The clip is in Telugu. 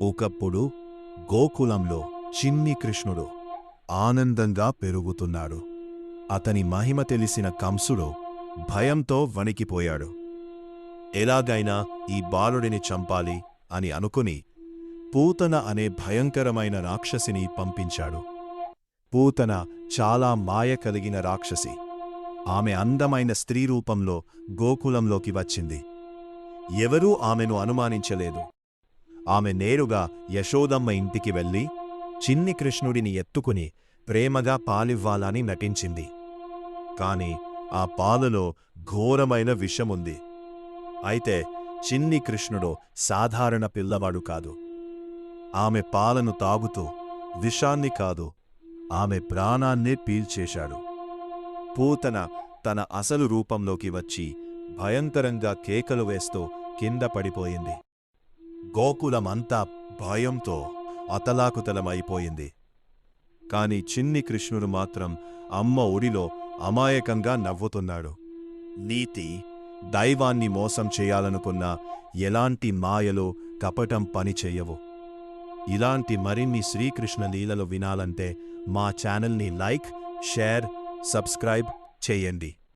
ఒకప్పుడు గోకులంలో చిన్ని కృష్ణుడు ఆనందంగా పెరుగుతున్నాడు. అతని మహిమ తెలిసిన కంసుడు భయంతో వణికిపోయాడు. ఎలాగైనా ఈ బాలుడిని చంపాలి అని అనుకుని పూతన అనే భయంకరమైన రాక్షసిని పంపించాడు. పూతన చాలా మాయ కలిగిన రాక్షసి. ఆమె అందమైన స్త్రీ రూపంలో గోకులంలోకి వచ్చింది. ఎవరూ ఆమెను అనుమానించలేదు. ఆమె నేరుగా యశోదమ్మ ఇంటికి వెళ్ళి చిన్ని కృష్ణుడిని ఎత్తుకుని ప్రేమగా పాలివ్వాలని నటించింది. కాని ఆ పాలలో ఘోరమైన విషముంది. అయితే చిన్ని కృష్ణుడు సాధారణ పిల్లవాడు కాదు. ఆమె పాలను తాగుతూ విషాన్ని కాదు, ఆమె ప్రాణాన్నే పీల్చేశాడు. పూతన తన అసలు రూపంలోకి వచ్చి భయంకరంగా కేకలు వేస్తూ కింద పడిపోయింది. గోకులమంతా భయంతో అతలాకుతలమైపోయింది. కాని చిన్ని కృష్ణుడు మాత్రం అమ్మ ఒడిలో అమాయకంగా నవ్వుతున్నాడు. నీతి, దైవాన్ని మోసం చేయాలనుకున్నా ఎలాంటి మాయలో కపటం పనిచెయ్యవు. ఇలాంటి మరిన్ని శ్రీకృష్ణ లీలలు వినాలంటే మా ఛానల్ని లైక్, షేర్, సబ్స్క్రైబ్ చేయండి.